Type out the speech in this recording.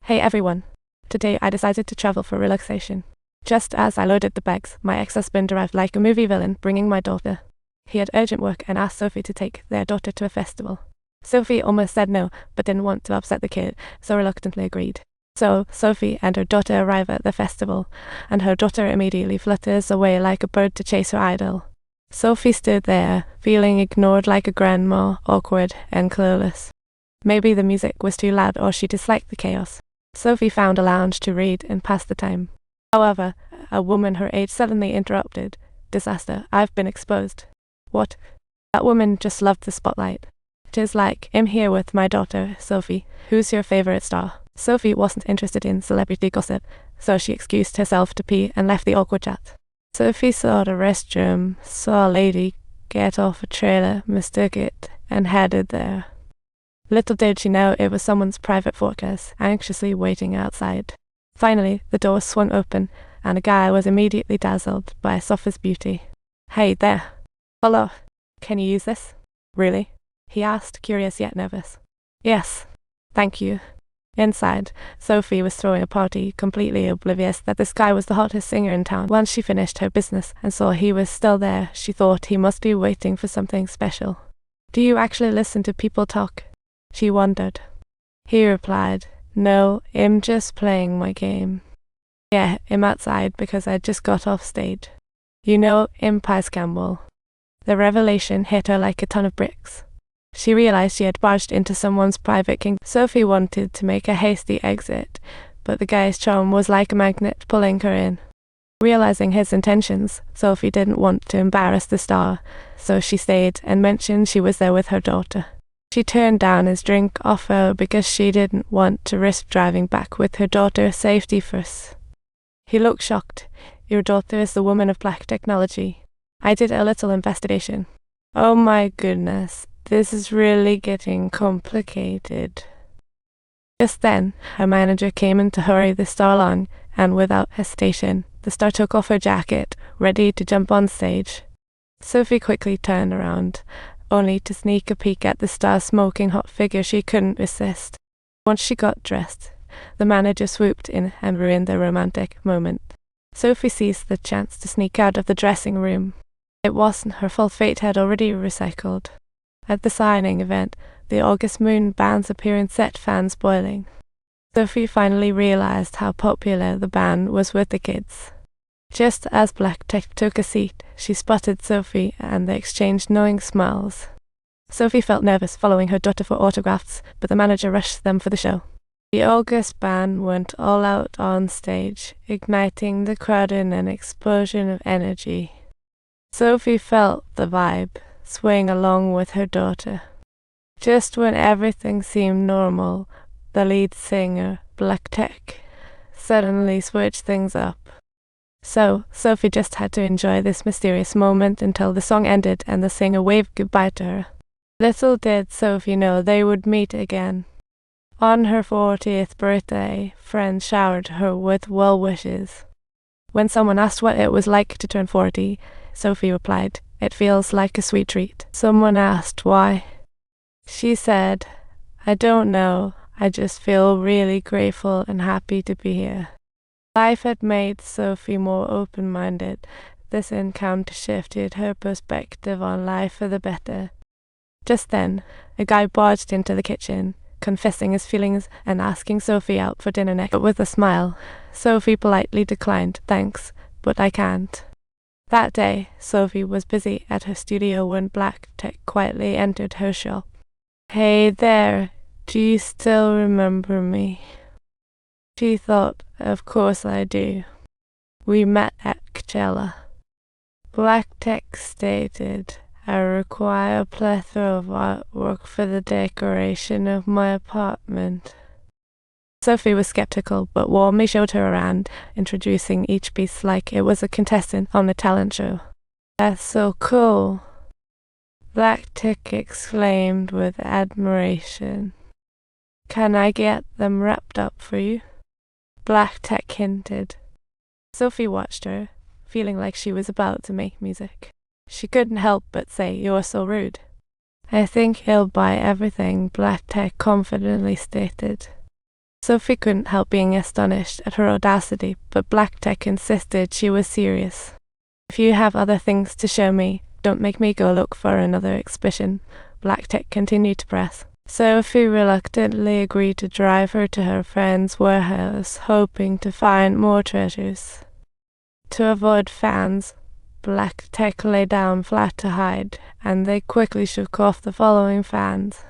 Hey everyone. Today I decided to travel for relaxation. Just as I loaded the bags, my ex-husband arrived like a movie villain, bringing my daughter. He had urgent work and asked Sophie to take their daughter to a festival. Sophie almost said no, but didn't want to upset the kid, so reluctantly agreed. So, Sophie and her daughter arrive at the festival, and her daughter immediately flutters away like a bird to chase her idol. Sophie stood there, feeling ignored like a grandma, awkward and clueless. Maybe the music was too loud or she disliked the chaos. Sophie found a lounge to read and pass the time. However, a woman her age suddenly interrupted. Disaster, I've been exposed. What? That woman just loved the spotlight. 'Tis like, I'm here with my daughter, Sophie. Who's your favorite star? Sophie wasn't interested in celebrity gossip, so she excused herself to pee and left the awkward chat. Sophie saw the restroom, saw a lady get off a trailer, mistook it, and headed there. Little did she know it was someone's private fortress, anxiously waiting outside. Finally, the door swung open, and a guy was immediately dazzled by Sophie's beauty. Hey there. Hello. Can you use this? Really? He asked, curious yet nervous. Yes. Thank you. Inside, Sophie was throwing a party, completely oblivious that this guy was the hottest singer in town. Once she finished her business and saw he was still there, she thought he must be waiting for something special. Do you actually listen to people talk? She wondered. He replied, No, I'm just playing my game. Yeah, I'm outside because I just got off stage. You know, I'm Pais Campbell. The revelation hit her like a ton of bricks. She realized she had barged into someone's private kingdom. Sophie wanted to make a hasty exit, but the guy's charm was like a magnet pulling her in. Realizing his intentions, Sophie didn't want to embarrass the star, so she stayed and mentioned she was there with her daughter. She turned down his drink offer because she didn't want to risk driving back with her daughter, safety first. He looked shocked. Your daughter is the woman of black technology. I did a little investigation. Oh my goodness, this is really getting complicated. Just then, her manager came in to hurry the star along, and without hesitation, the star took off her jacket, ready to jump on stage. Sophie quickly turned around, only to sneak a peek at the star's smoking hot figure she couldn't resist. Once she got dressed, the manager swooped in and ruined the romantic moment. Sophie seized the chance to sneak out of the dressing room. It wasn't her fault, fate had already recycled. At the signing event, the August moon band's appearance set fans boiling. Sophie finally realized how popular the band was with the kids. Just as Black Tech took a seat, she spotted Sophie and they exchanged knowing smiles. Sophie felt nervous following her daughter for autographs, but the manager rushed them for the show. The August band went all out on stage, igniting the crowd in an explosion of energy. Sophie felt the vibe, swaying along with her daughter. Just when everything seemed normal, the lead singer, Black Tech, suddenly switched things up. So, Sophie just had to enjoy this mysterious moment until the song ended and the singer waved goodbye to her. Little did Sophie know they would meet again. On her 40th birthday, friends showered her with well wishes. When someone asked what it was like to turn 40, Sophie replied, It feels like a sweet treat. Someone asked why. She said, I don't know, I just feel really grateful and happy to be here. Life had made Sophie more open-minded. This encounter shifted her perspective on life for the better. Just then, a guy barged into the kitchen, confessing his feelings and asking Sophie out for dinner next. But with a smile, Sophie politely declined, Thanks, but I can't. That day, Sophie was busy at her studio when Black Tech quietly entered her shop. Hey there, do you still remember me? She thought, Of course I do. We met at Coachella. Black Tech stated, I require a plethora of artwork for the decoration of my apartment. Sophie was skeptical, but warmly showed her around, introducing each piece like it was a contestant on a talent show. That's so cool, Black Tech exclaimed with admiration. Can I get them wrapped up for you? Black Tech hinted. Sophie watched her, feeling like she was about to make music. She couldn't help but say, You're so rude. I think he'll buy everything, Black Tech confidently stated. Sophie couldn't help being astonished at her audacity, but Black Tech insisted she was serious. "If you have other things to show me, don't make me go look for another exhibition," Black Tech continued to press. Sophie reluctantly agreed to drive her to her friend's warehouse, hoping to find more treasures. To avoid fans, Black Tech lay down flat to hide, and they quickly shook off the following fans.